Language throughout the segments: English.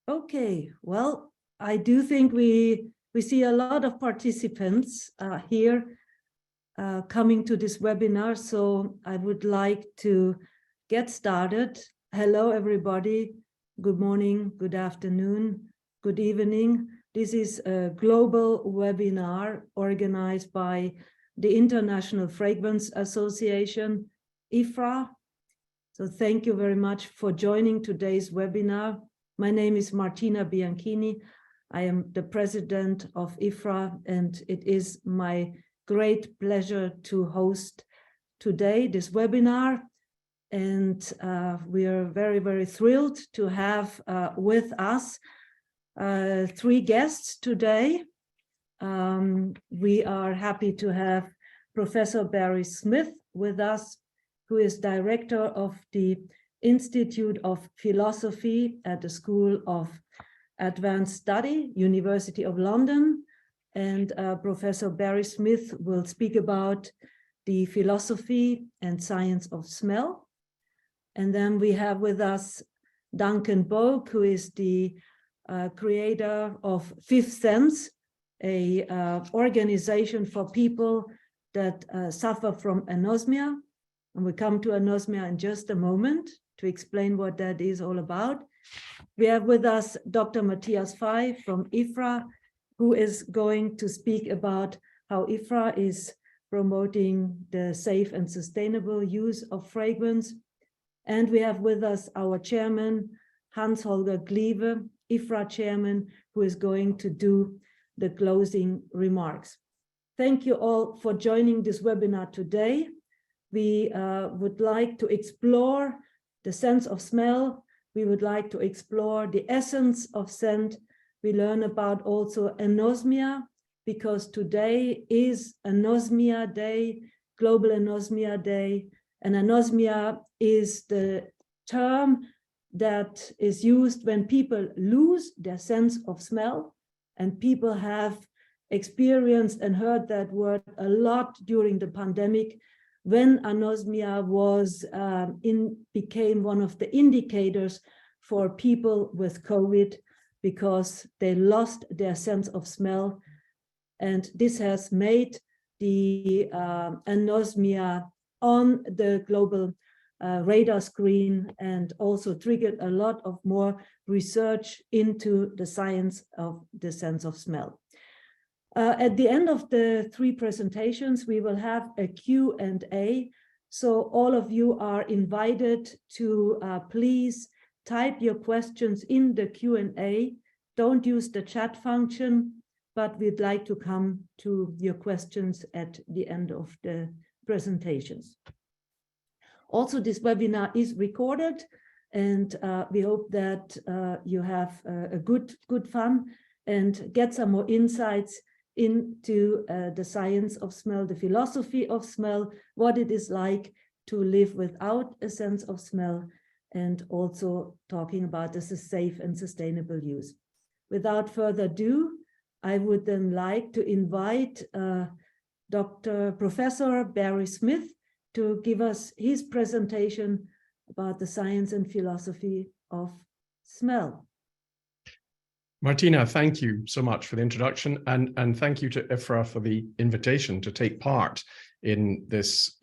Okay, well, I do think we see a lot of participants here coming to this webinar, so I would like to get started. Hello, everybody. Good morning, good afternoon, good evening. This is a global webinar organized by the International Fragrance Association, IFRA. So thank you very much for joining today's webinar. My name is Martina Bianchini. I am the president of IFRA, and it is my great pleasure to host today this webinar. And we are very, very thrilled to have with us three guests today. We are happy to have Professor Barry Smith with us, who is director of the Institute of Philosophy at the School of Advanced Study, University of London. And Professor Barry Smith will speak about the philosophy and science of smell. And then we have with us Duncan Bogue, who is the creator of Fifth Sense, a organization for people that suffer from anosmia. And we come to anosmia in just a moment to explain what that is all about. We have with us Dr. Matthias Fey from IFRA, who is going to speak about how IFRA is promoting the safe and sustainable use of fragrance. And we have with us our chairman, Hans-Holger Glieve, IFRA chairman, who is going to do the closing remarks. Thank you all for joining this webinar today. We would like to explore the sense of smell. We would like to explore the essence of scent. We learn about also anosmia, because today is Anosmia Day, Global Anosmia Day. And anosmia is the term that is used when people lose their sense of smell. And people have experienced and heard that word a lot during the pandemic, when anosmia became one of the indicators for people with COVID, because they lost their sense of smell. And this has made the anosmia on the global radar screen, and also triggered a lot of more research into the science of the sense of smell. At the end of the three presentations, we will have a Q&A. So all of you are invited to please type your questions in the Q&A. Don't use the chat function, but we'd like to come to your questions at the end of the presentations. Also, this webinar is recorded, and we hope that you have a good fun and get some more insights into the science of smell, the philosophy of smell, what it is like to live without a sense of smell, and also talking about this is safe and sustainable use. Without further ado, I would then like to invite Professor Barry Smith to give us his presentation about the science and philosophy of smell. Martina, thank you so much for the introduction, and thank you to IFRA for the invitation to take part in this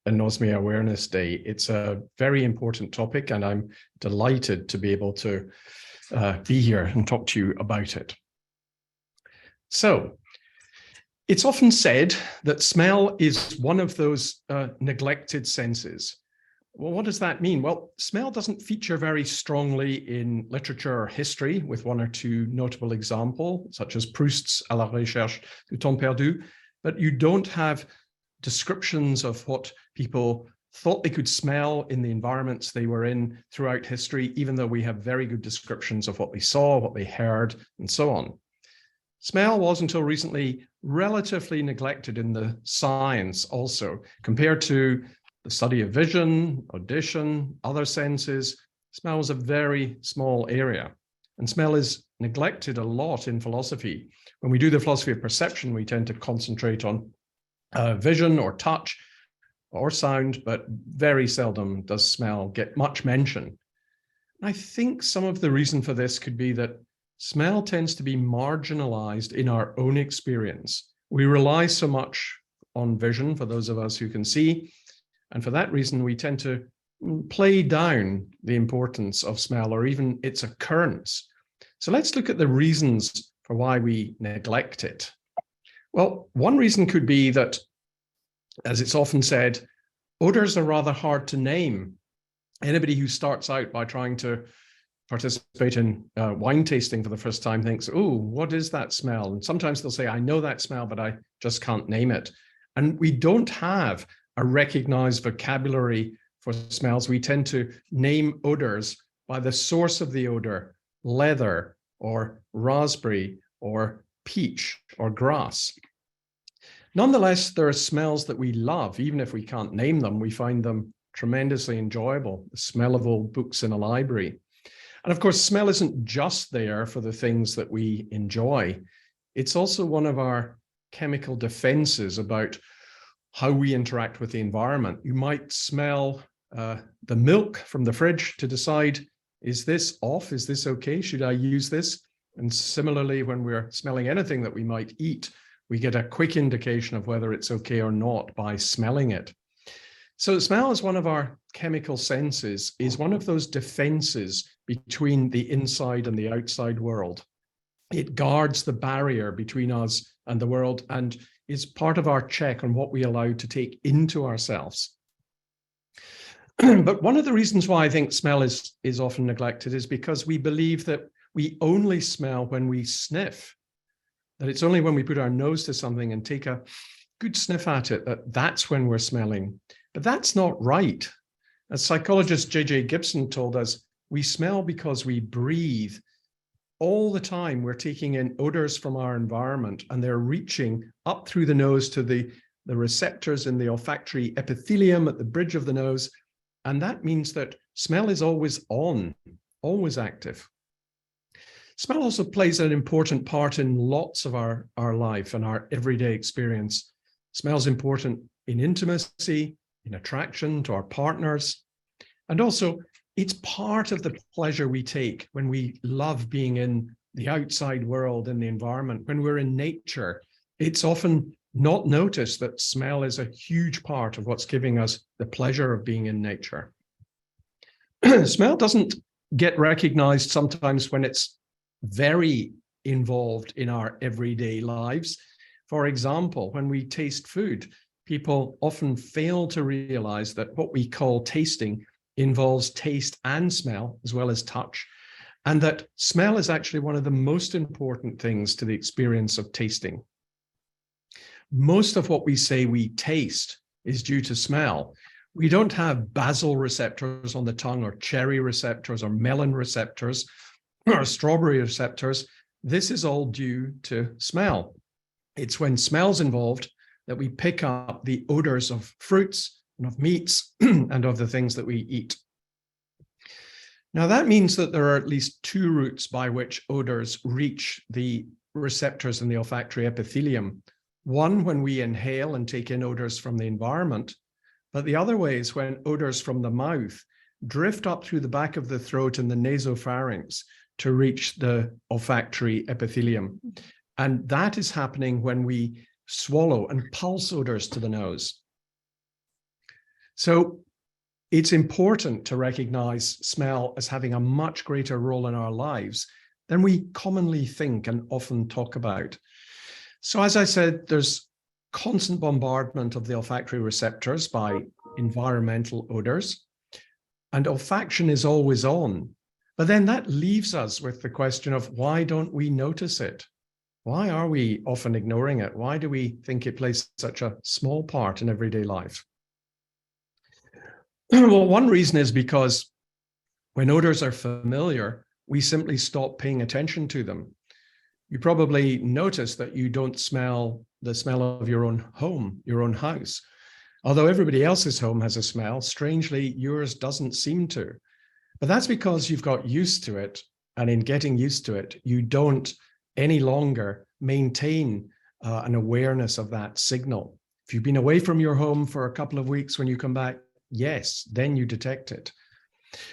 Anosmia Awareness Day. It's a very important topic, and I'm delighted to be able to be here and talk to you about it. So, it's often said that smell is one of those neglected senses. Well, what does that mean? Well, smell doesn't feature very strongly in literature or history, with one or two notable examples, such as Proust's À la recherche du temps perdu, but you don't have descriptions of what people thought they could smell in the environments they were in throughout history, even though we have very good descriptions of what they saw, what they heard, and so on. Smell was, until recently, relatively neglected in the science also, compared to the study of vision, audition, other senses. Smell is a very small area, and smell is neglected a lot in philosophy. When we do the philosophy of perception, we tend to concentrate on vision or touch or sound, but very seldom does smell get much mention. I think some of the reason for this could be that smell tends to be marginalized in our own experience. We rely so much on vision for those of us who can see, and for that reason, we tend to play down the importance of smell or even its occurrence. So let's look at the reasons for why we neglect it. Well, one reason could be that, as it's often said, odors are rather hard to name. Anybody who starts out by trying to participate in wine tasting for the first time thinks, oh, what is that smell? And sometimes they'll say, I know that smell, but I just can't name it. And we don't have a recognized vocabulary for smells. We tend to name odors by the source of the odor, leather or raspberry or peach or grass. Nonetheless, there are smells that we love. Even if we can't name them, we find them tremendously enjoyable. The smell of old books in a library. And of course, smell isn't just there for the things that we enjoy. It's also one of our chemical defenses about how we interact with the environment. You might smell the milk from the fridge to decide, is this off? Is this okay? Should I use this? And similarly, when we're smelling anything that we might eat, we get a quick indication of whether it's okay or not by smelling it. So smell is one of our chemical senses, is one of those defenses between the inside and the outside world. It guards the barrier between us and the world and is part of our check on what we allow to take into ourselves. But one of the reasons why I think smell is often neglected is because we believe that we only smell when we sniff, that it's only when we put our nose to something and take a good sniff at it that's when we're smelling. But that's not right. As psychologist J.J. Gibson told us, we smell because we breathe. All the time we're taking in odors from our environment and they're reaching up through the nose to the receptors in the olfactory epithelium at the bridge of the nose. And that means that smell is always on, always active. Smell also plays an important part in lots of our life and our everyday experience. Smell's important in intimacy, in attraction to our partners, and also it's part of the pleasure we take when we love being in the outside world, in the environment. When we're in nature, it's often not noticed that smell is a huge part of what's giving us the pleasure of being in nature. Smell doesn't get recognized sometimes when it's very involved in our everyday lives. For example, when we taste food, people often fail to realize that what we call tasting involves taste and smell as well as touch, and that smell is actually one of the most important things to the experience of tasting. Most of what we say we taste is due to smell. We don't have basil receptors on the tongue or cherry receptors or melon receptors or strawberry receptors. This is all due to smell. It's when smell's involved that we pick up the odors of fruits and of meats and of the things that we eat. Now that means that there are at least two routes by which odors reach the receptors in the olfactory epithelium. One, when we inhale and take in odors from the environment, but the other way is when odors from the mouth drift up through the back of the throat and the nasopharynx to reach the olfactory epithelium. And that is happening when we swallow and pulse odors to the nose. So it's important to recognize smell as having a much greater role in our lives than we commonly think and often talk about. So as I said, there's constant bombardment of the olfactory receptors by environmental odors, and olfaction is always on. But then that leaves us with the question of why don't we notice it? Why are we often ignoring it? Why do we think it plays such a small part in everyday life? Well, one reason is because when odors are familiar, we simply stop paying attention to them. You probably notice that you don't smell the smell of your own home, your own house. Although everybody else's home has a smell, strangely, yours doesn't seem to. But that's because you've got used to it. And in getting used to it, you don't any longer maintain an awareness of that signal. If you've been away from your home for a couple of weeks, when you come back, yes, then you detect it.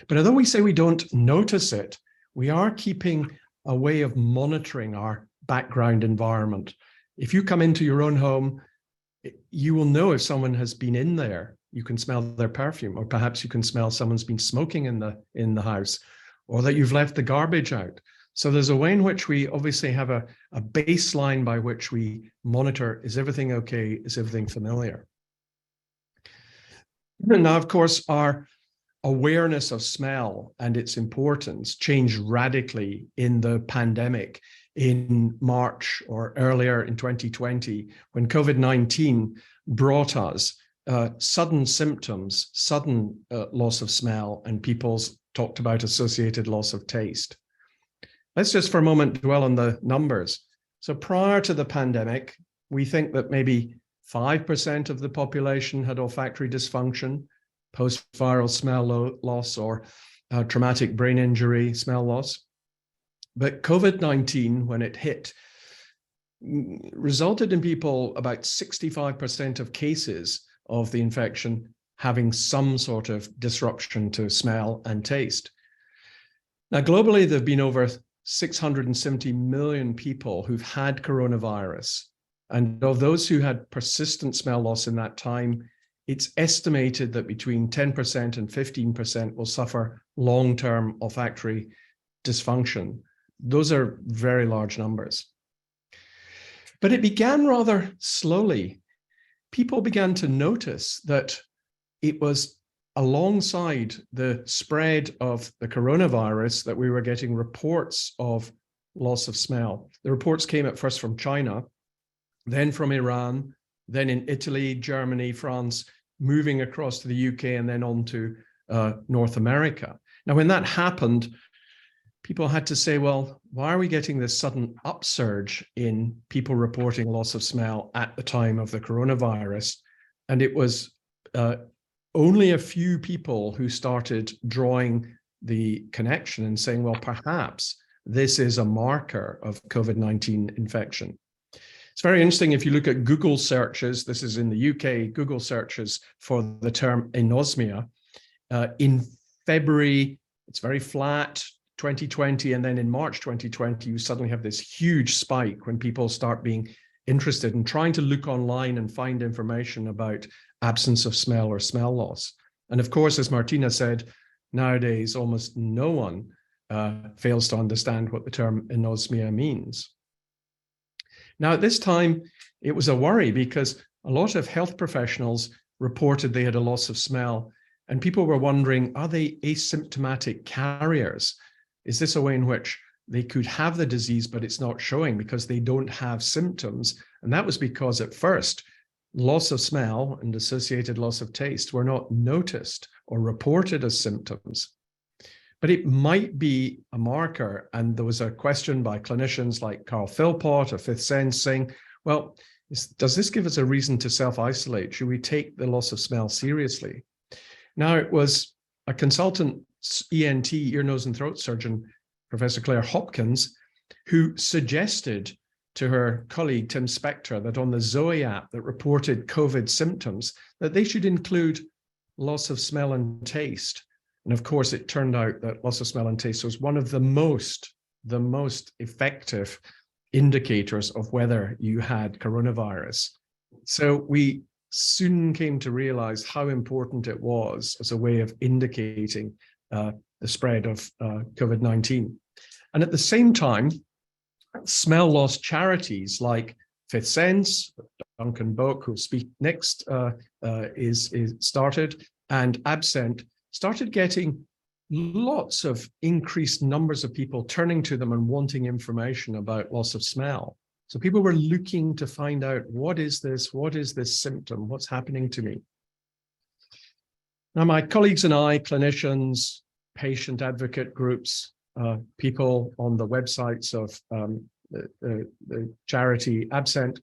But although we say we don't notice it, we are keeping a way of monitoring our background environment. If you come into your own home, you will know if someone has been in there. You can smell their perfume, or perhaps you can smell someone's been smoking in the house, or that you've left the garbage out. So there's a way in which we obviously have a baseline by which we monitor, is everything okay? Is everything familiar? And now, of course, our awareness of smell and its importance changed radically in the pandemic in March or earlier in 2020, when COVID-19 brought us sudden symptoms, sudden loss of smell, and people's talked about associated loss of taste. Let's just for a moment dwell on the numbers. So prior to the pandemic, we think that maybe 5% of the population had olfactory dysfunction, post-viral smell loss, or traumatic brain injury smell loss. But COVID-19, when it hit, resulted in people, about 65% of cases of the infection having some sort of disruption to smell and taste. Now, globally, there have been over 670 million people who've had coronavirus. And of those who had persistent smell loss in that time, it's estimated that between 10% and 15% will suffer long-term olfactory dysfunction. Those are very large numbers. But it began rather slowly. People began to notice that it was alongside the spread of the coronavirus that we were getting reports of loss of smell. The reports came at first from China, then from Iran, then in Italy, Germany, France, moving across to the UK, and then on to North America. Now, when that happened, people had to say, well, why are we getting this sudden upsurge in people reporting loss of smell at the time of the coronavirus? And it was only a few people who started drawing the connection and saying, well, perhaps this is a marker of COVID-19 infection. It's very interesting if you look at Google searches, this is in the UK, Google searches for the term anosmia. In February, it's very flat, 2020, and then in March 2020, you suddenly have this huge spike when people start being interested in trying to look online and find information about absence of smell or smell loss. And of course, as Martina said, nowadays, almost no one fails to understand what the term anosmia means. Now, at this time, it was a worry because a lot of health professionals reported they had a loss of smell, and people were wondering, are they asymptomatic carriers? Is this a way in which they could have the disease, but it's not showing because they don't have symptoms? And that was because at first, loss of smell and associated loss of taste were not noticed or reported as symptoms. But it might be a marker. And there was a question by clinicians like Carl Philpott of Fifth Sense saying, well, does this give us a reason to self-isolate? Should we take the loss of smell seriously? Now, it was a consultant ENT, ear, nose, and throat surgeon, Professor Claire Hopkins, who suggested to her colleague, Tim Spector, that on the Zoe app that reported COVID symptoms, that they should include loss of smell and taste. And of course, it turned out that loss of smell and taste was one of the most effective indicators of whether you had coronavirus. So we soon came to realize how important it was as a way of indicating the spread of COVID-19. And at the same time, smell loss charities like Fifth Sense, Duncan Boak, who'll speak next, is started, and Absent started getting lots of increased numbers of people turning to them and wanting information about loss of smell. So people were looking to find out, what is this? What is this symptom? What's happening to me? Now, my colleagues and I, clinicians, patient advocate groups, people on the websites of the charity Absent,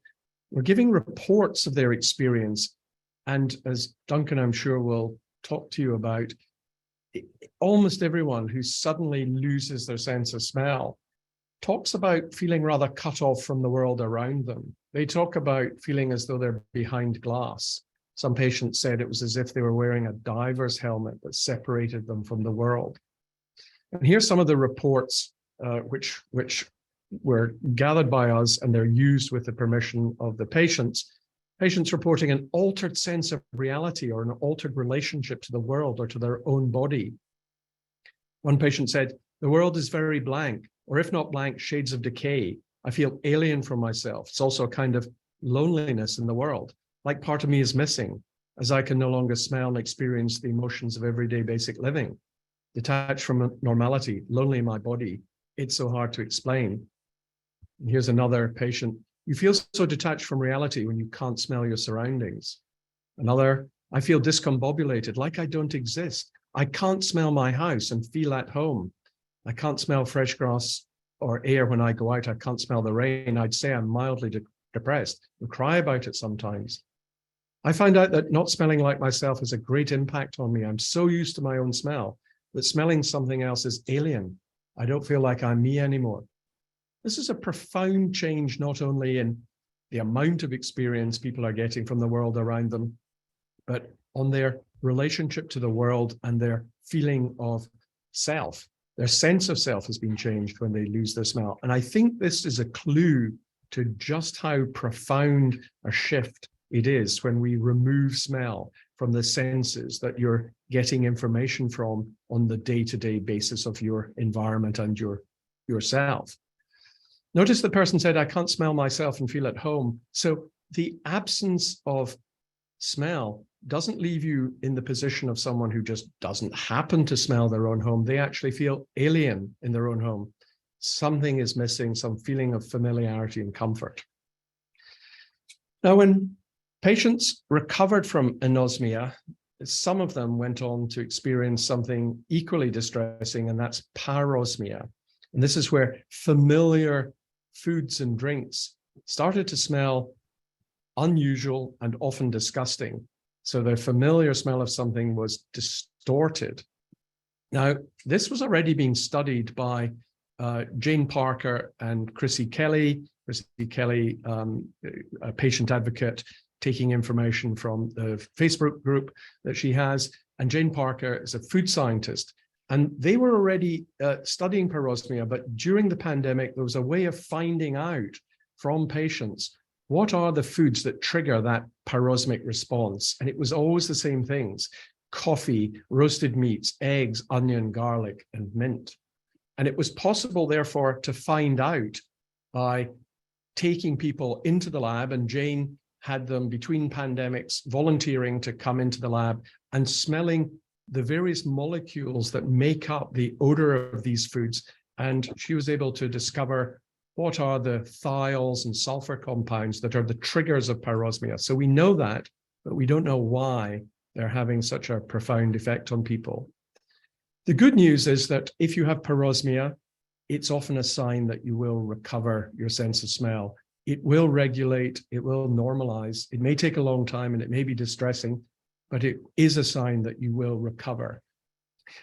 were giving reports of their experience. And as Duncan, I'm sure, will talk to you about, almost everyone who suddenly loses their sense of smell talks about feeling rather cut off from the world around them. They talk about feeling as though they're behind glass. Some patients said it was as if they were wearing a diver's helmet that separated them from the world. And here's some of the reports which were gathered by us, and they're used with the permission of the patients. Patients reporting an altered sense of reality or an altered relationship to the world or to their own body. One patient said, "The world is very blank, or if not blank, shades of decay. I feel alien from myself. It's also a kind of loneliness in the world, like part of me is missing, as I can no longer smell and experience the emotions of everyday basic living. Detached from normality, lonely in my body. It's so hard to explain." And here's another patient. "You feel so detached from reality when you can't smell your surroundings." Another, "I feel discombobulated, like I don't exist. I can't smell my house and feel at home. I can't smell fresh grass or air when I go out. I can't smell the rain. I'd say I'm mildly depressed and cry about it sometimes. I find out that not smelling like myself has a great impact on me. I'm so used to my own smell that smelling something else is alien. I don't feel like I'm me anymore." This is a profound change, not only in the amount of experience people are getting from the world around them, but on their relationship to the world and their feeling of self. Their sense of self has been changed when they lose their smell. And I think this is a clue to just how profound a shift it is when we remove smell from the senses that you're getting information from on the day-to-day basis of your environment and yourself. Notice the person said, "I can't smell myself and feel at home." So the absence of smell doesn't leave you in the position of someone who just doesn't happen to smell their own home. They actually feel alien in their own home. Something is missing, some feeling of familiarity and comfort. Now, when patients recovered from anosmia, some of them went on to experience something equally distressing, and that's parosmia. And this is where familiar foods and drinks started to smell unusual and often disgusting. So the familiar smell of something was distorted. Now, this was already being studied by Jane Parker and Chrissy Kelly. Chrissy Kelly, a patient advocate, taking information from the Facebook group that she has. And Jane Parker is a food scientist. And they were already studying parosmia, but during the pandemic, there was a way of finding out from patients what are the foods that trigger that parosmic response. And it was always the same things: coffee, roasted meats, eggs, onion, garlic, and mint. And it was possible, therefore, to find out by taking people into the lab, and Jane had them between pandemics volunteering to come into the lab and smelling the various molecules that make up the odor of these foods. And she was able to discover what are the thiols and sulfur compounds that are the triggers of parosmia. So we know that, but we don't know why they're having such a profound effect on people. The good news is that if you have parosmia, it's often a sign that you will recover your sense of smell. It will regulate, it will normalize. It may take a long time and it may be distressing, but it is a sign that you will recover.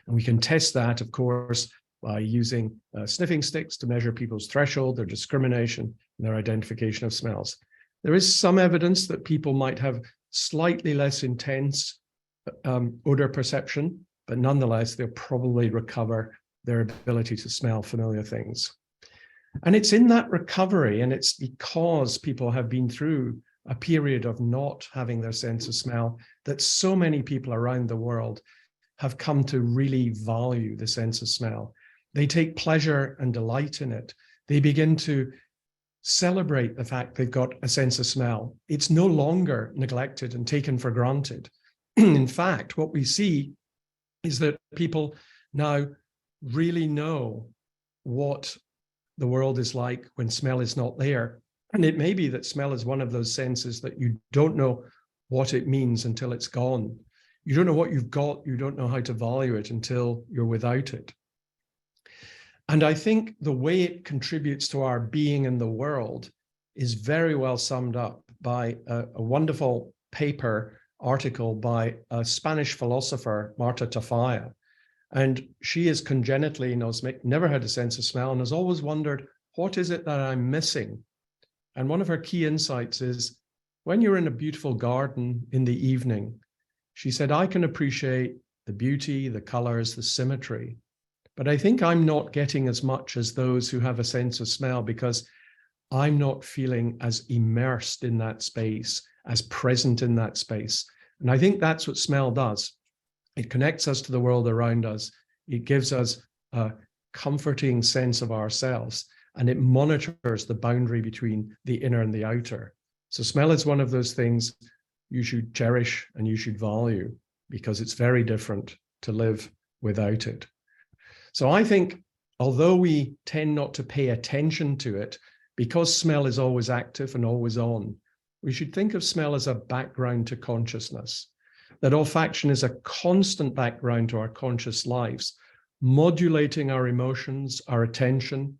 And we can test that, of course, by using sniffing sticks to measure people's threshold, their discrimination, and their identification of smells. There is some evidence that people might have slightly less intense odor perception, but nonetheless, they'll probably recover their ability to smell familiar things. And it's in that recovery, and it's because people have been through a period of not having their sense of smell, that so many people around the world have come to really value the sense of smell. They take pleasure and delight in it. They begin to celebrate the fact they've got a sense of smell. It's no longer neglected and taken for granted. In fact, what we see is that people now really know what the world is like when smell is not there. And it may be that smell is one of those senses that you don't know what it means until it's gone. You don't know what you've got. You don't know how to value it until you're without it. And I think the way it contributes to our being in the world is very well summed up by a wonderful article by a Spanish philosopher, Marta Tafalla. And she is congenitally anosmic, never had a sense of smell, and has always wondered, what is it that I'm missing? And one of her key insights is when you're in a beautiful garden in the evening, she said, I can appreciate the beauty, the colors, the symmetry, but I think I'm not getting as much as those who have a sense of smell because I'm not feeling as immersed in that space, as present in that space. And I think that's what smell does. It connects us to the world around us. It gives us a comforting sense of ourselves, and it monitors the boundary between the inner and the outer. So smell is one of those things you should cherish and you should value because it's very different to live without it. So I think, although we tend not to pay attention to it, because smell is always active and always on, we should think of smell as a background to consciousness, that olfaction is a constant background to our conscious lives, modulating our emotions, our attention,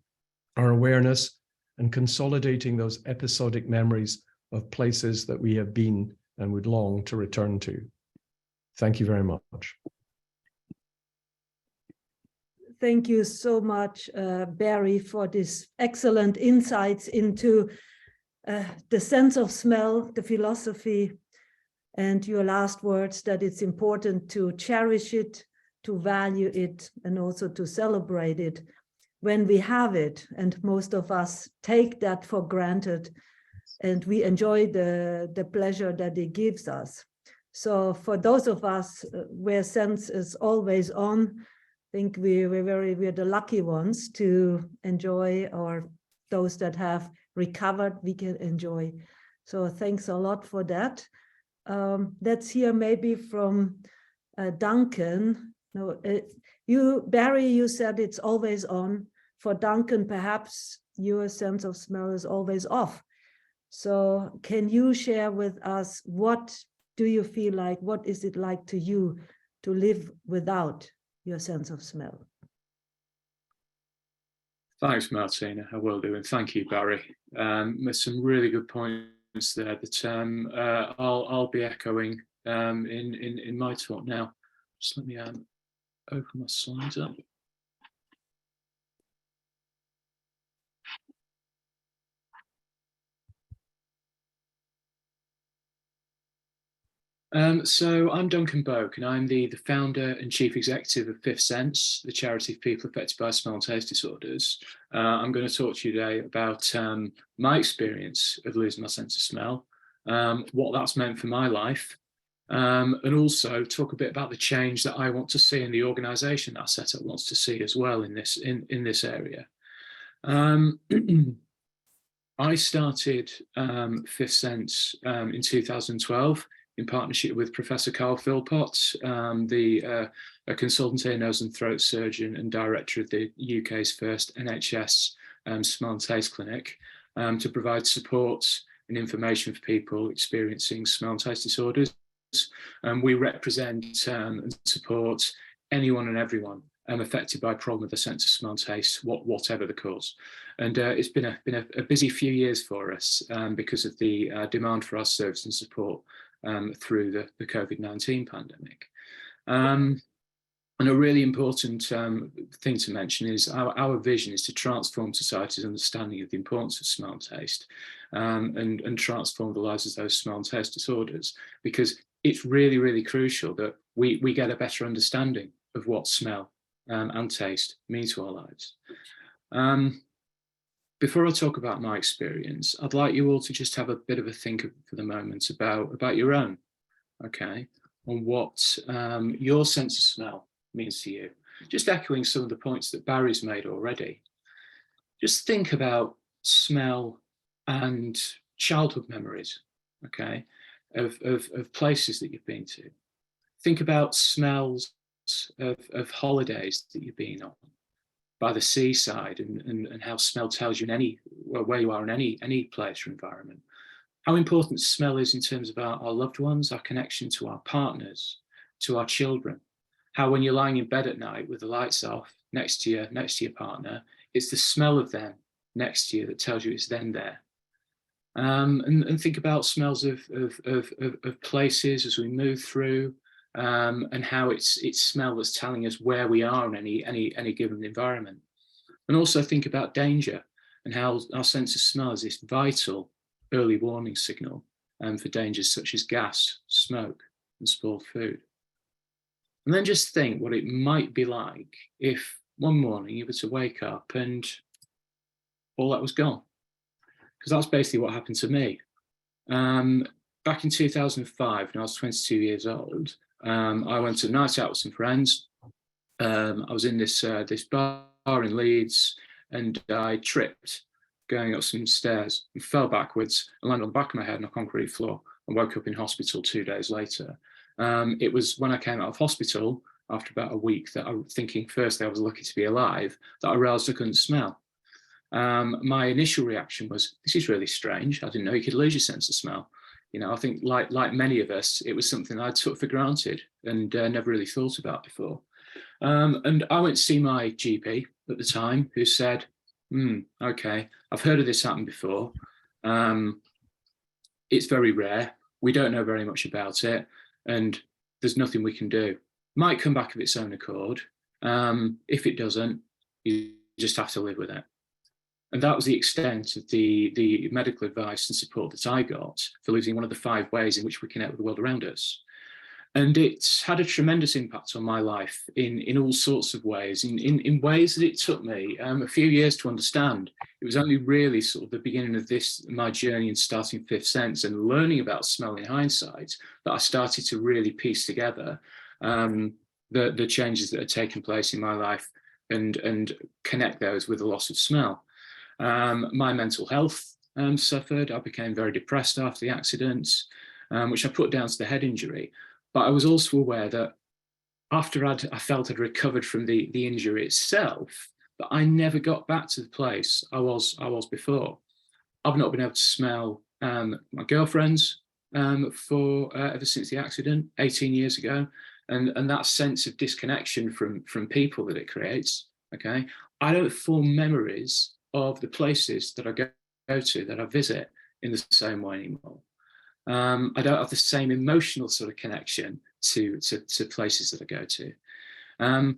our awareness, and consolidating those episodic memories of places that we have been and would long to return to. Thank you very much. Thank you so much, Barry, for this excellent insights into the sense of smell, the philosophy, and your last words that it's important to cherish it, to value it, and also to celebrate it when we have it. And most of us take that for granted, and we enjoy the pleasure that it gives us. So for those of us where sense is always on, I think we're the lucky ones to enjoy, or those that have recovered, we can enjoy. So thanks a lot for that. Let's hear maybe from Duncan. No, Barry, you said it's always on. For Duncan, perhaps your sense of smell is always off. So can you share with us, what do you feel like? What is it like to you to live without your sense of smell? Thanks, Martina. I will do, and thank you, Barry. There's some really good points there that I'll be echoing in my talk now. Just let me open my slides up. So I'm Duncan Boak, and I'm the founder and chief executive of Fifth Sense, the charity for people affected by smell and taste disorders. I'm going to talk to you today about my experience of losing my sense of smell, what that's meant for my life, and also talk a bit about the change that I want to see in the organisation that I set up wants to see as well in this area. I started Fifth Sense in 2012. In partnership with Professor Carl Philpott, a consultant ear, nose and throat surgeon and director of the UK's first NHS smell and taste clinic, to provide support and information for people experiencing smell and taste disorders. We represent and support anyone and everyone affected by a problem with the sense of smell and taste, whatever the cause. And it's been a busy few years for us because of the demand for our service and support through the COVID-19 pandemic. And a really important thing to mention is our vision is to transform society's understanding of the importance of smell and taste, and transform the lives of those smell and taste disorders, because it's really, really crucial that we get a better understanding of what smell and taste mean to our lives. Before I talk about my experience, I'd like you all to just have a bit of a think for the moment about your own, okay, on what your sense of smell means to you. Just echoing some of the points that Barry's made already. Just think about smell and childhood memories, okay, of places that you've been to. Think about smells of holidays that you've been on, by the seaside, and how smell tells you where you are in any place or environment. How important smell is in terms of our loved ones, our connection to our partners, to our children. How when you're lying in bed at night with the lights off next to your partner, it's the smell of them next to you that tells you it's them there. And think about smells of places as we move through, and how it's smell that's telling us where we are in any given environment. And also think about danger and how our sense of smell is this vital early warning signal for dangers such as gas, smoke, and spoiled food. And then just think what it might be like if one morning you were to wake up and all that was gone. Because that's basically what happened to me. Back in 2005, when I was 22 years old, I went to a night out with some friends. I was in this bar in Leeds, and I tripped going up some stairs and fell backwards and landed on the back of my head on a concrete floor and woke up in hospital 2 days later. It was when I came out of hospital after about a week that I was thinking firstly I was lucky to be alive, that I realised I couldn't smell. My initial reaction was, this is really strange. I didn't know you could lose your sense of smell. You know, I think like many of us, it was something I took for granted and never really thought about before. And I went to see my GP at the time, who said, okay, I've heard of this happen before. It's very rare. We don't know very much about it, and there's nothing we can do. Might come back of its own accord. If it doesn't, you just have to live with it. And that was the extent of the medical advice and support that I got for losing one of the 5 ways in which we connect with the world around us. And it's had a tremendous impact on my life in all sorts of ways, in ways that it took me a few years to understand. It was only really sort of the beginning of my journey in starting Fifth Sense and learning about smell in hindsight that I started to really piece together the changes that had taken place in my life and connect those with the loss of smell. My mental health suffered. I became very depressed after the accident, which I put down to the head injury. But I was also aware that after I felt I'd recovered from the injury itself, that I never got back to the place I was before. I've not been able to smell my girlfriends ever since the accident 18 years ago, and that sense of disconnection from people that it creates. Okay, I don't form memories of the places that I go to, that I visit, in the same way anymore. I don't have the same emotional sort of connection to places that I go to.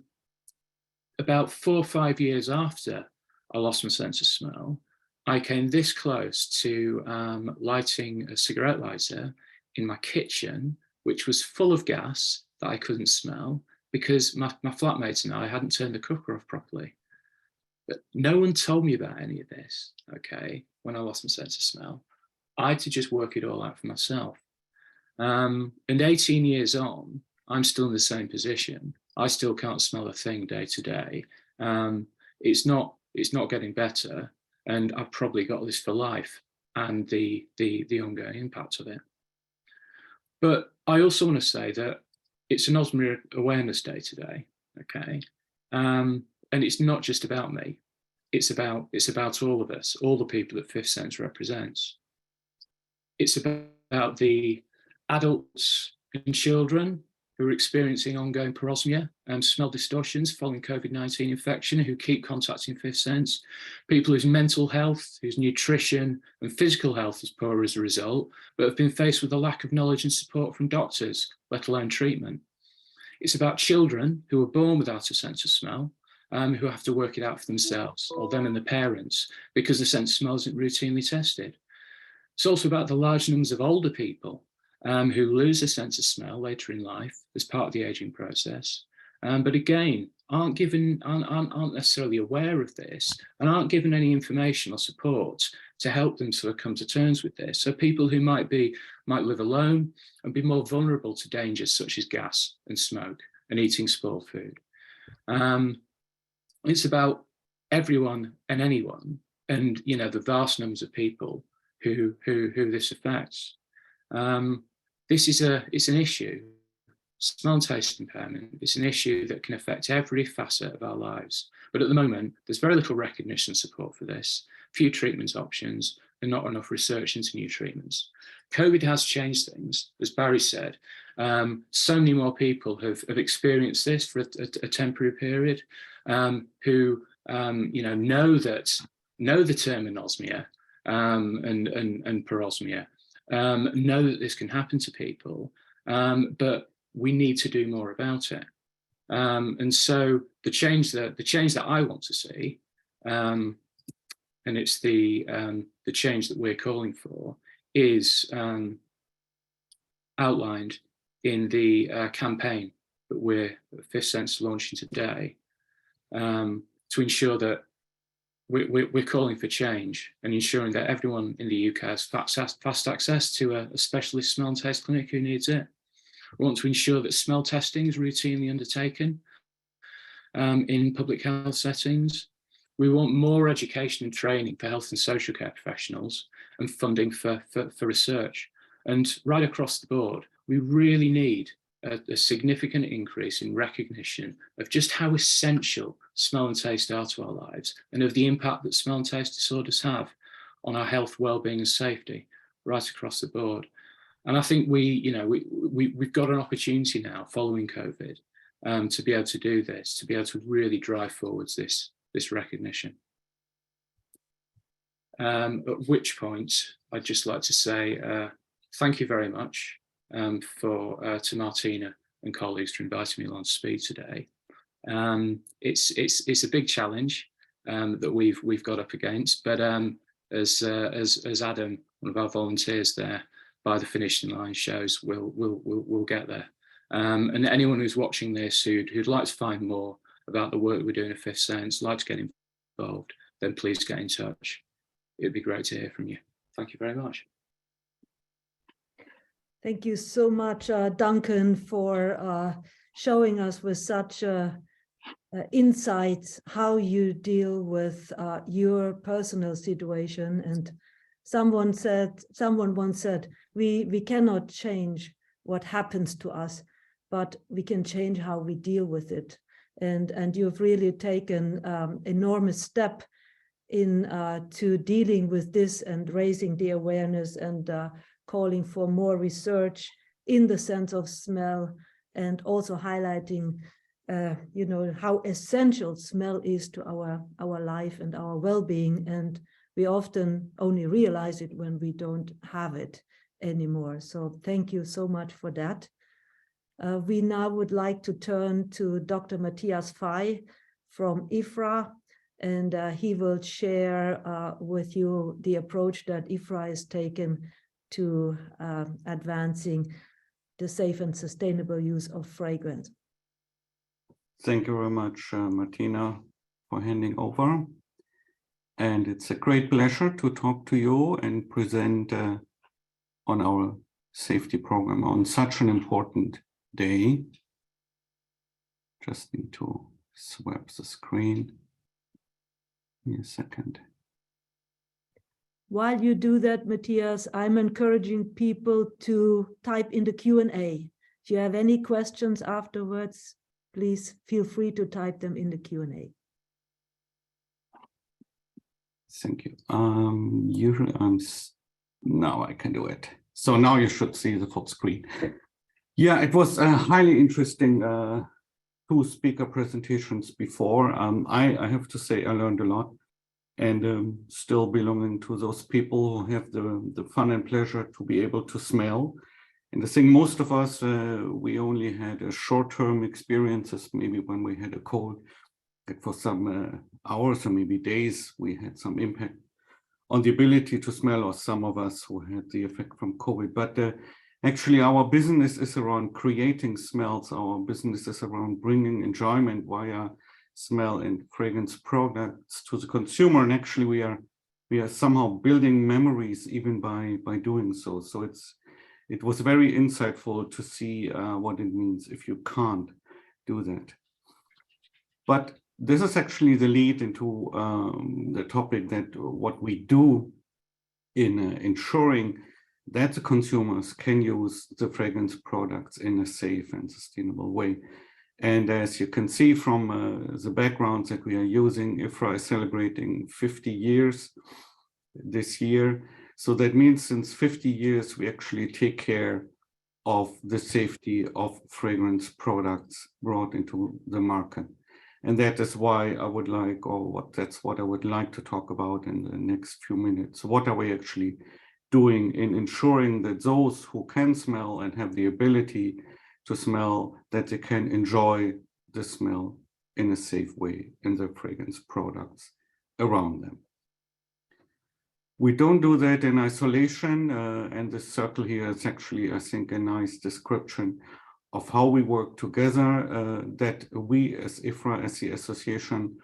About 4 or 5 years after I lost my sense of smell, I came this close to lighting a cigarette lighter in my kitchen, which was full of gas that I couldn't smell because my flatmates and I hadn't turned the cooker off properly. But no one told me about any of this, okay, when I lost my sense of smell. I had to just work it all out for myself. And 18 years on, I'm still in the same position. I still can't smell a thing day to day. It's not getting better, and I've probably got this for life and the ongoing impact of it. But I also want to say that it's Anosmia Awareness Day today, okay? And it's not just about me. It's about all of us, all the people that Fifth Sense represents. It's about the adults and children who are experiencing ongoing parosmia and smell distortions following COVID-19 infection, who keep contacting Fifth Sense, people whose mental health, whose nutrition and physical health is poor as a result, but have been faced with a lack of knowledge and support from doctors, let alone treatment. It's about children who are born without a sense of smell, who have to work it out for themselves, or them and the parents, because the sense of smell isn't routinely tested. It's also about the large numbers of older people who lose a sense of smell later in life as part of the aging process, but again, aren't necessarily aware of this and aren't given any information or support to help them sort of come to terms with this. So people who might live alone and be more vulnerable to dangers such as gas and smoke and eating spoiled food. It's about everyone and anyone, and the vast numbers of people who this affects. It's an issue. Smell and taste impairment. It's an issue that can affect every facet of our lives. But at the moment, there's very little recognition and support for this, few treatment options, and not enough research into new treatments. COVID has changed things, as Barry said. So many more people have experienced this for a temporary period, who know the term anosmia and parosmia, know that this can happen to people, but we need to do more about it. And so the change that I want to see, and it's the change that we're calling for, is outlined in the campaign that we're Fifth Sense launching today, to ensure that we're calling for change and ensuring that everyone in the UK has fast access to a specialist smell and taste clinic who needs it. We want to ensure that smell testing is routinely undertaken in public health settings. We want more education and training for health and social care professionals and funding for research. And right across the board, we really need a significant increase in recognition of just how essential smell and taste are to our lives, and of the impact that smell and taste disorders have on our health, well-being and safety right across the board. And I think we've got an opportunity now following COVID to be able to do this, to be able to really drive forwards this recognition. At which point I'd just like to say thank you very much to Martina and colleagues for inviting me along to speak today. It's a big challenge that we've got up against, but as Adam, one of our volunteers there, by the finishing line shows, we'll get there. And anyone who's watching this who'd like to find more about the work we're doing at Fifth Sense, like to get involved, then please get in touch. It'd be great to hear from you. Thank you very much. Thank you so much, Duncan, for showing us with such insights how you deal with your personal situation. And someone once said, we cannot change what happens to us, but we can change how we deal with it. And you've really taken enormous step in to dealing with this and raising the awareness and calling for more research in the sense of smell, and also highlighting how essential smell is to our life and our well-being. And we often only realize it when we don't have it anymore. So thank you so much for that. We now would like to turn to Dr. Matthias Fey from IFRA, and he will share with you the approach that IFRA has taken to advancing the safe and sustainable use of fragrance. Thank you very much, Martina, for handing over. And it's a great pleasure to talk to you and present on our safety program on such an important day. Just need to swap the screen. Give me a second. While you do that, Matthias, I'm encouraging people to type in the Q&A. If you have any questions afterwards, please feel free to type them in the Q&A. Thank you. Usually now I can do it. So now you should see the full screen. Yeah, it was highly interesting. Two speaker presentations before. I have to say I learned a lot, and still belonging to those people who have the fun and pleasure to be able to smell. And I think most of us, we only had a short-term experiences, maybe when we had a cold, that for some hours or maybe days, we had some impact on the ability to smell, or some of us who had the effect from COVID. But actually, our business is around creating smells. Our business is around bringing enjoyment via smell and fragrance products to the consumer. And actually, we are somehow building memories even by doing so. So it was very insightful to see what it means if you can't do that. But this is actually the lead into the topic that what we do in ensuring that the consumers can use the fragrance products in a safe and sustainable way. And as you can see from the backgrounds that we are using, IFRA is celebrating 50 years this year. So that means since 50 years, we actually take care of the safety of fragrance products brought into the market. And that is why I would like, that's what I would like to talk about in the next few minutes. What are we actually doing in ensuring that those who can smell and have the ability to smell, that they can enjoy the smell in a safe way in the fragrance products around them. We don't do that in isolation, and this circle here is actually, I think, a nice description of how we work together, that we as IFRA, as the association,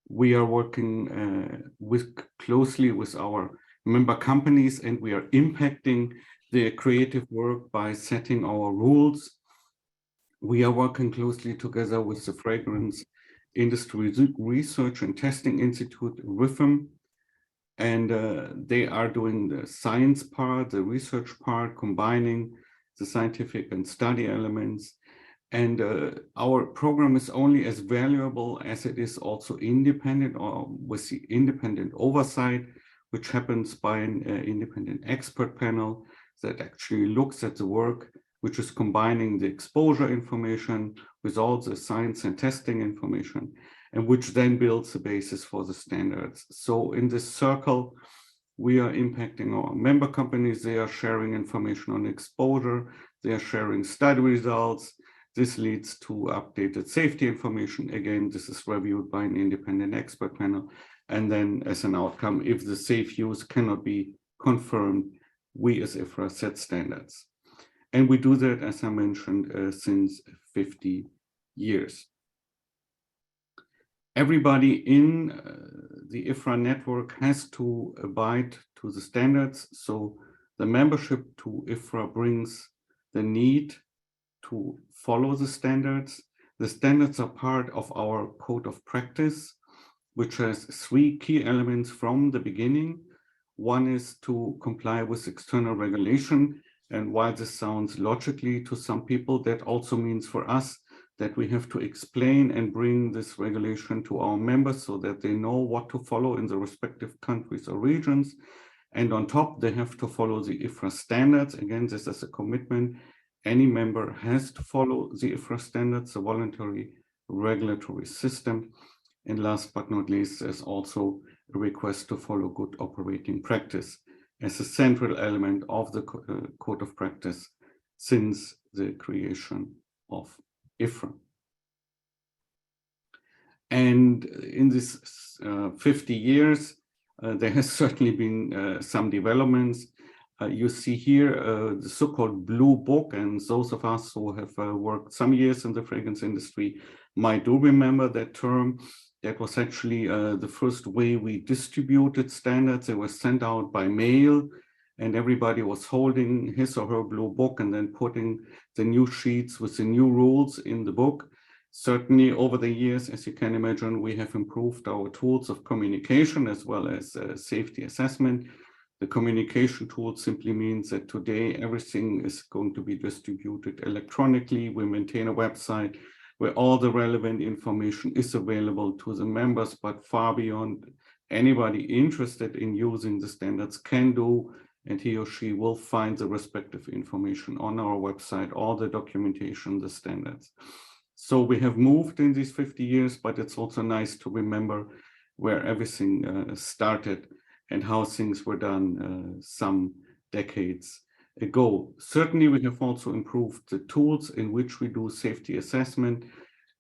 we are working closely with our member companies, and we are impacting their creative work by setting our rules. We are working closely together with the Fragrance Industry Research and Testing Institute, RIFM, and they are doing the science part, the research part, combining the scientific and study elements. And our program is only as valuable as it is also independent, or with the independent oversight, which happens by an independent expert panel that actually looks at the work, which is combining the exposure information with all the science and testing information, and which then builds the basis for the standards. So in this circle, we are impacting our member companies. They are sharing information on exposure. They are sharing study results. This leads to updated safety information. Again, this is reviewed by an independent expert panel. And then as an outcome, if the safe use cannot be confirmed, we as IFRA set standards. And we do that, as I mentioned, since 50 years. Everybody in the IFRA network has to abide to the standards. So the membership to IFRA brings the need to follow the standards. The standards are part of our code of practice, which has 3 key elements from the beginning. One is to comply with external regulation. And while this sounds logically to some people, that also means for us that we have to explain and bring this regulation to our members so that they know what to follow in the respective countries or regions. And on top, they have to follow the IFRA standards. Again, this is a commitment. Any member has to follow the IFRA standards, the voluntary regulatory system. And last but not least, there's also a request to follow good operating practice as a central element of the code of practice since the creation of IFRA. And in this 50 years, there has certainly been some developments. You see here the so-called blue book, and those of us who have worked some years in the fragrance industry might do remember that term. That was actually the first way we distributed standards. They were sent out by mail, and everybody was holding his or her blue book and then putting the new sheets with the new rules in the book. Certainly over the years, as you can imagine, we have improved our tools of communication as well as safety assessment. The communication tool simply means that today everything is going to be distributed electronically. We maintain a website where all the relevant information is available to the members, but far beyond anybody interested in using the standards can do, and he or she will find the respective information on our website, all the documentation, the standards. So we have moved in these 50 years, but it's also nice to remember where everything started and how things were done some decades ago. Certainly, we have also improved the tools in which we do safety assessment,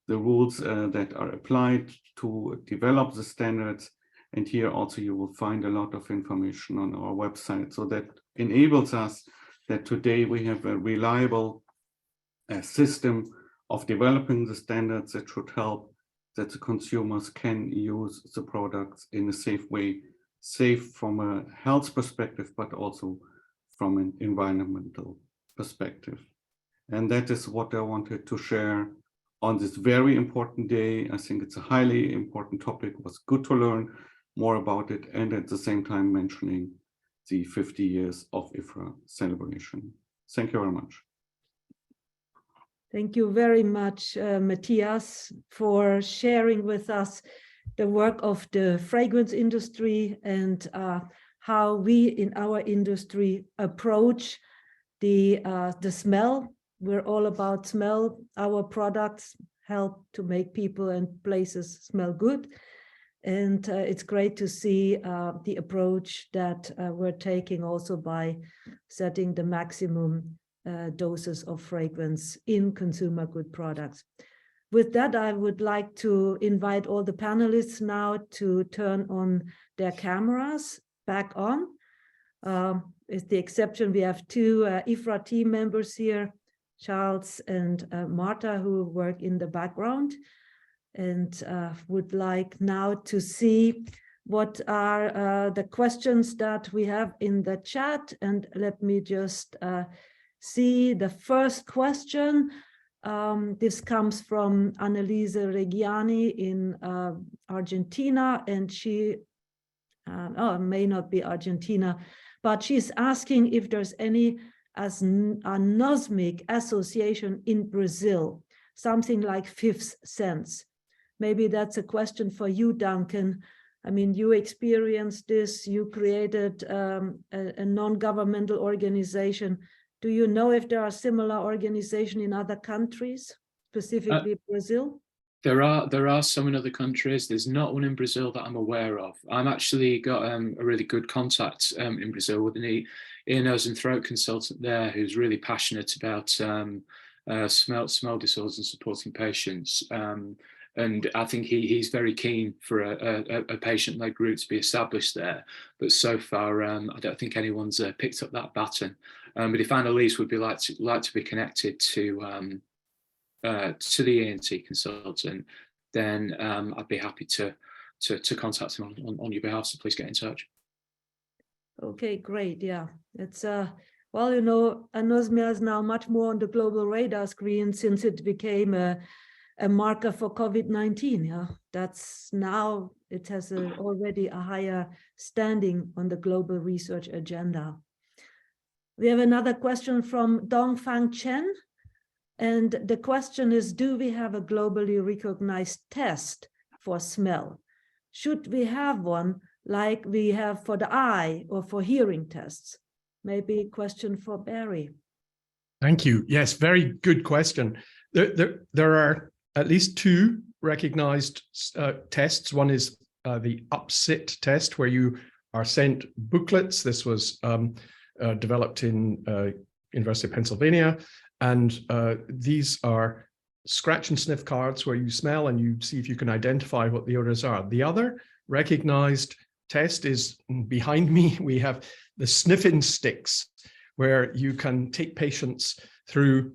the rules that are applied to develop the standards. And here also you will find a lot of information on our website. So that enables us that today we have a reliable system of developing the standards that should help that the consumers can use the products in a safe way, safe from a health perspective, but also from an environmental perspective. And that is what I wanted to share on this very important day. I think it's a highly important topic. It was good to learn more about it, and at the same time mentioning the 50 years of IFRA celebration. Thank you very much. Thank you very much, Matthias, for sharing with us the work of the fragrance industry and how we in our industry approach the smell. We're all about smell. Our products help to make people and places smell good. And it's great to see the approach that we're taking also by setting the maximum doses of fragrance in consumer good products. With that, I would like to invite all the panelists now to turn on their cameras back on. With the exception, we have two IFRA team members here, Charles and Marta, who work in the background, and would like now to see what are the questions that we have in the chat. And let me just see the first question. This comes from Annelise Reggiani in Argentina, and she, it may not be Argentina, but she's asking if there's any anosmic association in Brazil, something like fifth sense. Maybe that's a question for you, Duncan. I mean, you experienced this, you created a non-governmental organization. Do you know if there are similar organizations in other countries, specifically Brazil? There are some in other countries. There's not one in Brazil that I'm aware of. I'm actually got a really good contact in Brazil with an ear, nose and throat consultant there who's really passionate about smell disorders and supporting patients. And I think he's very keen for a patient-led group to be established there. But so far, I don't think anyone's picked up that baton. But if Annalise would like to be connected to the ENT consultant, then I'd be happy to contact him on your behalf. So please get in touch. Okay, great. Yeah, it's well, you know, anosmia is now much more on the global radar screen since it became a marker for COVID-19. Yeah, that's now it has already a higher standing on the global research agenda. We have another question from Dongfang Chen. And the question is, do we have a globally recognized test for smell? Should we have one like we have for the eye or for hearing tests? Maybe a question for Barry. Thank you. Yes, very good question. There are at least two recognized tests. One is the UPSIT test, where you are sent booklets. This was developed in University of Pennsylvania. And these are scratch and sniff cards where you smell and you see if you can identify what the odors are. The other recognized test is behind me. We have the sniffing sticks, where you can take patients through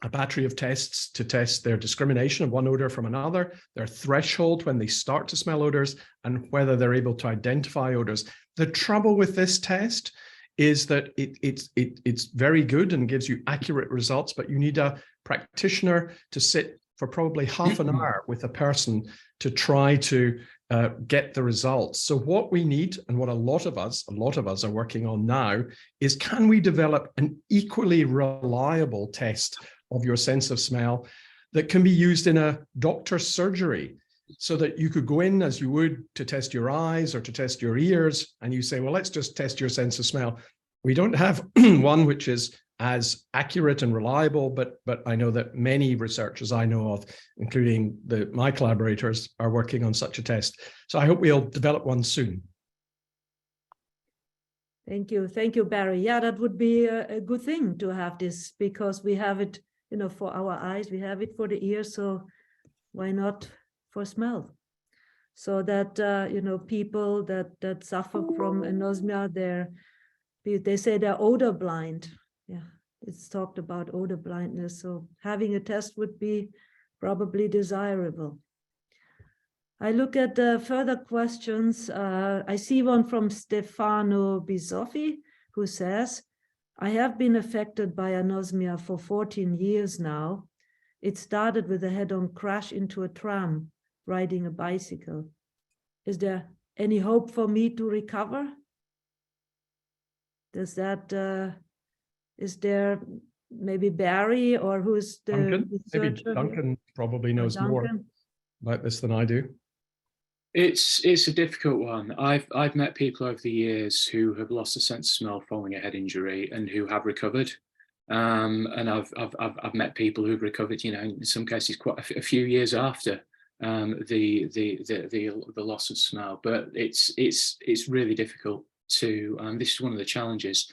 a battery of tests to test their discrimination of one odor from another, their threshold when they start to smell odors, and whether they're able to identify odors. The trouble with this test is that it's very good and gives you accurate results, but you need a practitioner to sit for probably half an hour with a person to try to get the results. So what we need, and what a lot of us are working on now, is can we develop an equally reliable test of your sense of smell that can be used in a doctor's surgery, so that you could go in as you would to test your eyes or to test your ears, and you say, well, let's just test your sense of smell. We don't have one which is as accurate and reliable, but I know that many researchers I know of, including my collaborators, are working on such a test. So I hope we'll develop one soon. Thank you, Barry. Yeah, that would be a good thing to have this, because we have it, you know, for our eyes, we have it for the ears, so why not for smell? So that you know, people that suffer from anosmia, they say they're odor blind. Yeah, it's talked about odor blindness. So having a test would be probably desirable. I look at the further questions. I see one from Stefano Bisoffi, who says, I have been affected by anosmia for 14 years now. It started with a head-on crash into a tram riding a bicycle. Is there any hope for me to recover? Does that, is there maybe Barry, or who's the Duncan? Maybe researcher? Duncan probably knows more about this than I do. It's a difficult one. I've met people over the years who have lost a sense of smell following a head injury and who have recovered. And I've met people who've recovered, you know, in some cases quite a few years after the loss of smell. But it's really difficult to. This is one of the challenges.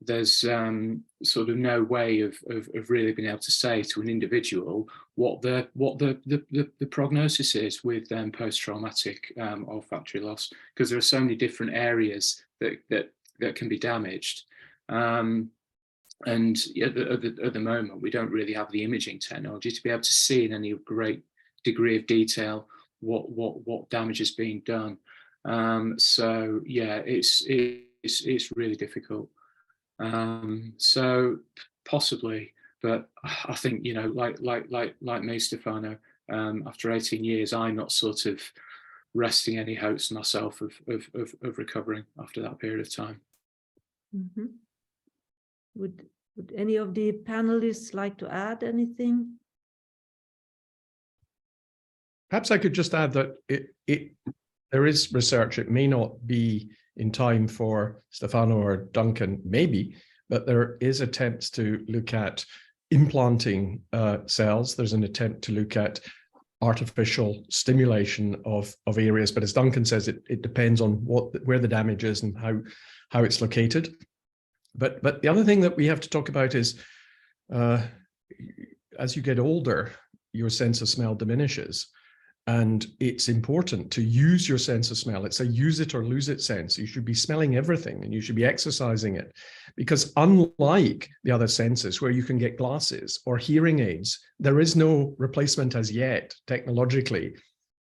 there's sort of no way of really being able to say to an individual what the prognosis is with post-traumatic olfactory loss, because there are so many different areas that can be damaged. And at the moment, we don't really have the imaging technology to be able to see in any great degree of detail what damage is being done. So yeah, it's really difficult. So possibly, but I think, you know, like me, Stefano, after 18 years, I'm not sort of resting any hopes myself of recovering after that period of time. Mm-hmm. Would any of the panelists like to add anything? Perhaps I could just add that there is research. It may not be in time for Stefano or Duncan, maybe, but there is attempts to look at implanting cells. There's an attempt to look at artificial stimulation of areas, but as Duncan says, it depends on where the damage is and how it's located. But the other thing that we have to talk about is, as you get older, your sense of smell diminishes. And it's important to use your sense of smell. It's a use it or lose it sense. You should be smelling everything and you should be exercising it, because unlike the other senses where you can get glasses or hearing aids, there is no replacement as yet technologically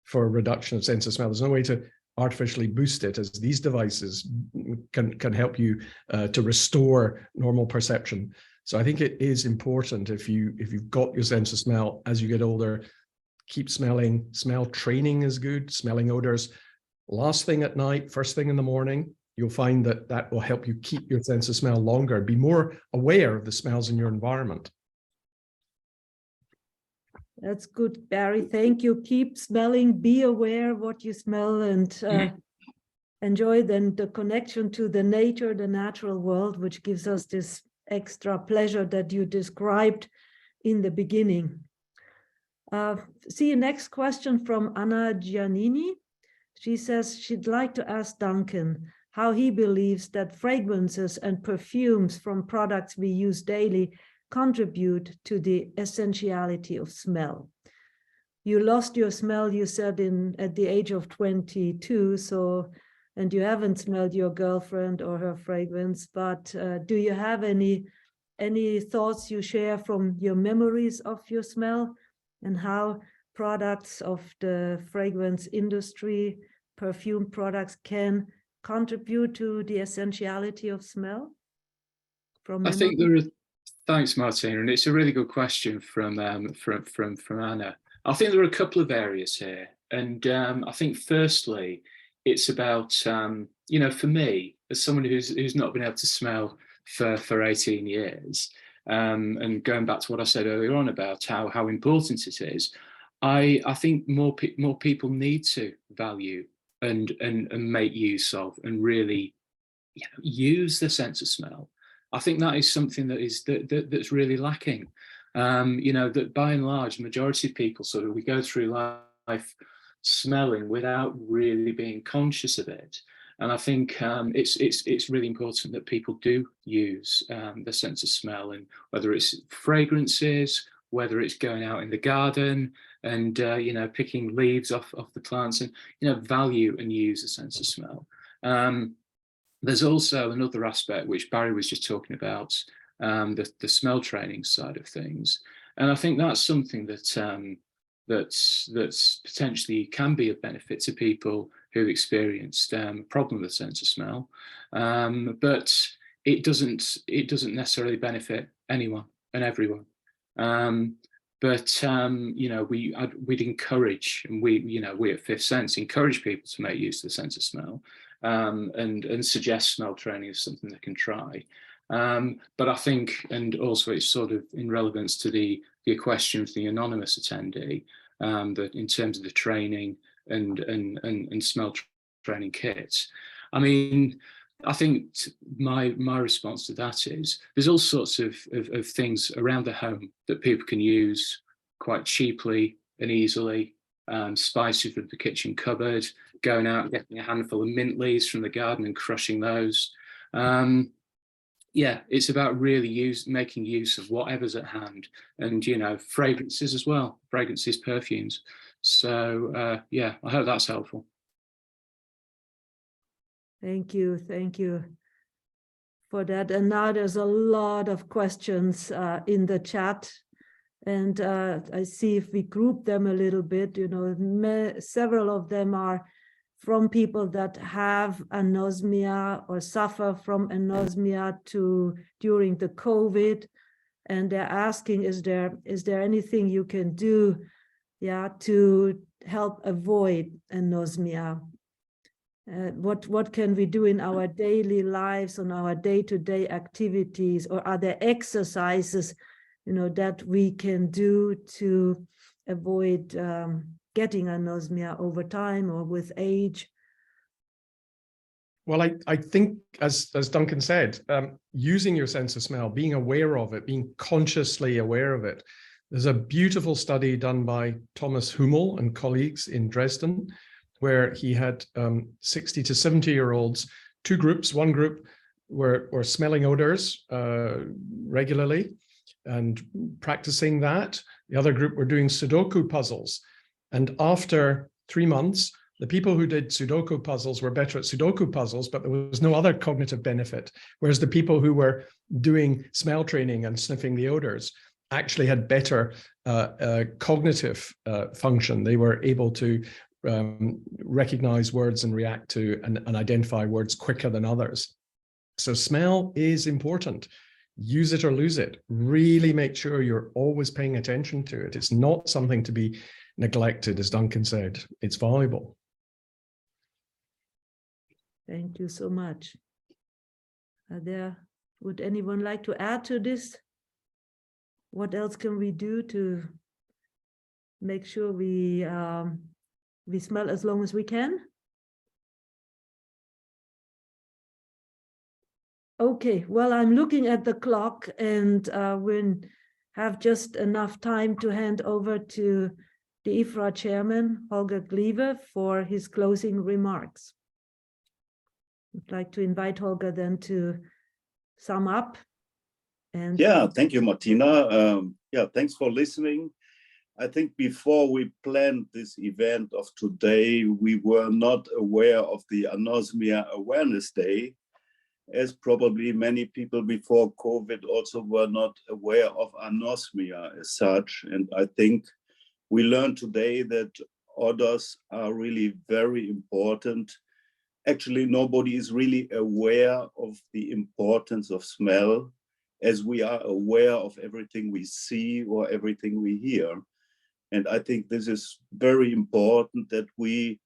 for reduction of sense of smell. There's no way to artificially boost it, as these devices can help you to restore normal perception. So I think it is important, if you've got your sense of smell as you get older, keep smelling. Smell training is good. Smelling odors last thing at night, first thing in the morning. You'll find that will help you keep your sense of smell longer. Be more aware of the smells in your environment. That's good, Barry. Thank you. Keep smelling. Be aware of what you smell, and enjoy then the connection to the nature, the natural world, which gives us this extra pleasure that you described in the beginning. See a next question from Anna Giannini. She says she'd like to ask Duncan how he believes that fragrances and perfumes from products we use daily contribute to the essentiality of smell. You lost your smell, you said, at the age of 22, and you haven't smelled your girlfriend or her fragrance, but do you have any thoughts you share from your memories of your smell, and how products of the fragrance industry, perfume products, can contribute to the essentiality of smell? I think there are. Thanks, Martina, and it's a really good question from Anna. I think there are a couple of areas here, and I think firstly, it's about you know, for me, as someone who's not been able to smell for 18 years. And going back to what I said earlier on about how important it is, I think more people need to value and make use of and really, you know, use the sense of smell. I think that is something that's really lacking. You know, that by and large, the majority of people we go through life smelling without really being conscious of it. And I think it's really important that people do use the sense of smell, and whether it's fragrances, whether it's going out in the garden and you know, picking leaves off the plants, and you know, value and use the sense of smell. There's also another aspect which Barry was just talking about, the smell training side of things, and I think that's something that that's potentially can be of benefit to people who experienced a problem with sense of smell, but it doesn't necessarily benefit anyone and everyone. But you know, we'd encourage, and we at Fifth Sense encourage people to make use of the sense of smell, and suggest smell training as something they can try. But I think, and also it's sort of in relevance to the question from the anonymous attendee, that in terms of the training and smell training kits, I mean, I think my response to that is there's all sorts of things around the home that people can use quite cheaply and easily. Spices from the kitchen cupboard, going out, getting a handful of mint leaves from the garden and crushing those. yeah, it's about really making use of whatever's at hand, and fragrances as well, fragrances, perfumes. So yeah, I hope that's helpful. Thank you for that. And now there's a lot of questions in the chat, and I see if we group them a little bit, several of them are from people that have anosmia or suffer from anosmia during the COVID, and they're asking, is there anything you can do, to help avoid anosmia? What can we do in our daily lives, on our day-to-day activities, or are there exercises, that we can do to avoid getting anosmia over time or with age? Well, I think, as Duncan said, using your sense of smell, being aware of it, being consciously aware of it. There's a beautiful study done by Thomas Hummel and colleagues in Dresden, where he had 60 to 70-year-olds, two groups. One group were smelling odors regularly and practicing that. The other group were doing Sudoku puzzles. And after 3 months, the people who did Sudoku puzzles were better at Sudoku puzzles, but there was no other cognitive benefit. Whereas the people who were doing smell training and sniffing the odors actually had better cognitive function. They were able to recognize words and react to and identify words quicker than others. So smell is important. Use it or lose it. Really make sure you're always paying attention to it. It's not something to be neglected, as Duncan said. It's valuable. Thank you so much. Would anyone like to add to this? What else can we do to make sure we smell as long as we can? Okay, well, I'm looking at the clock, and we have just enough time to hand over to the IFRA chairman, Holger Glive, for his closing remarks. I'd like to invite Holger then to sum up. And yeah, thank you, Martina. Yeah, thanks for listening. I think before we planned this event of today, we were not aware of the Anosmia Awareness Day, as probably many people before COVID also were not aware of anosmia as such. And I think we learned today that odors are really very important. Actually, nobody is really aware of the importance of smell, as we are aware of everything we see or everything we hear. And I think this is very important that we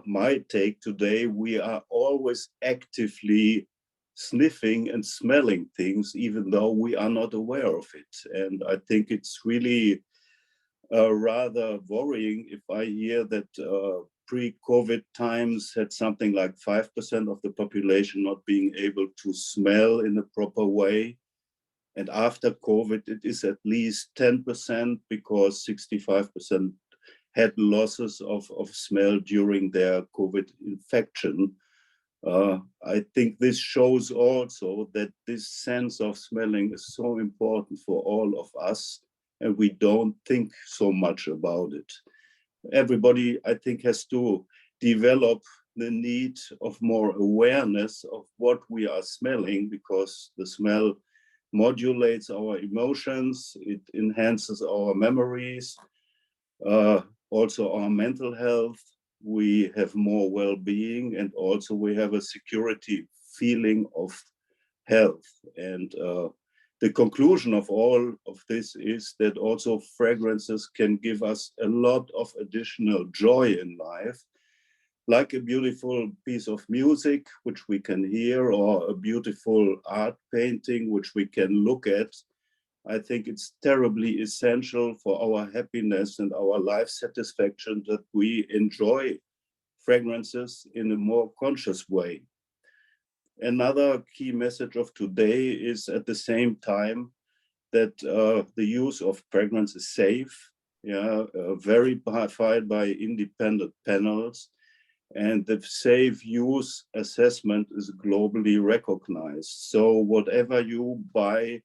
might take today. We are always actively sniffing and smelling things, even though we are not aware of it. And I think it's really rather worrying if I hear that pre-COVID times had something like 5% of the population not being able to smell in a proper way. And after COVID, it is at least 10%, because 65% had losses of smell during their COVID infection. I think this shows also that this sense of smelling is so important for all of us, and we don't think so much about it. Everybody, I think, has to develop the need of more awareness of what we are smelling, because the smell modulates our emotions, it enhances our memories, also our mental health. We have more well-being, and also we have a security feeling of health. And the conclusion of all of this is that also fragrances can give us a lot of additional joy in life, like a beautiful piece of music, which we can hear, or a beautiful art painting, which we can look at. I think it's terribly essential for our happiness and our life satisfaction that we enjoy fragrances in a more conscious way. Another key message of today is, at the same time, that the use of fragrance is safe, verified by independent panels. and the safe use assessment is globally recognized. So whatever you buy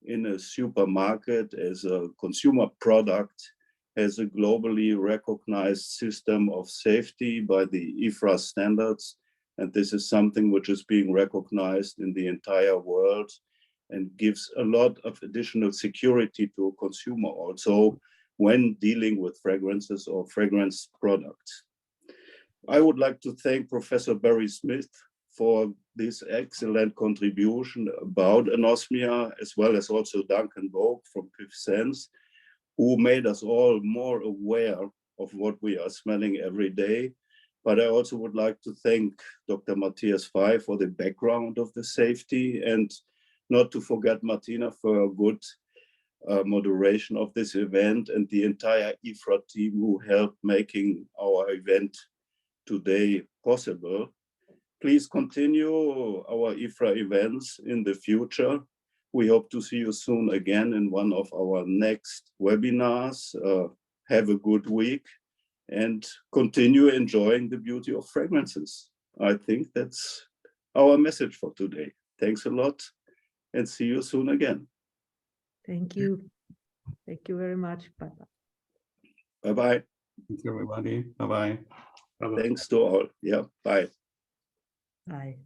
in a supermarket as a consumer product has a globally recognized system of safety by the IFRA standards. And this is something which is being recognized in the entire world and gives a lot of additional security to a consumer also when dealing with fragrances or fragrance products. I would like to thank Professor Barry Smith for this excellent contribution about anosmia, as well as also Duncan Vogue from Fifth Sense, who made us all more aware of what we are smelling every day. But I also would like to thank Dr. Matthias Fey for the background of the safety, and not to forget Martina for a good moderation of this event, and the entire IFRA team who helped making our event today possible. Please continue our IFRA events in the future. We hope to see you soon again in one of our next webinars. Have a good week and continue enjoying the beauty of fragrances. I think that's our message for today. Thanks a lot and see you soon again. Thank you. Thank you very much. Bye-bye. Bye-bye. Thank you, everybody. Bye-bye. Thanks to all. Yeah, bye. Bye.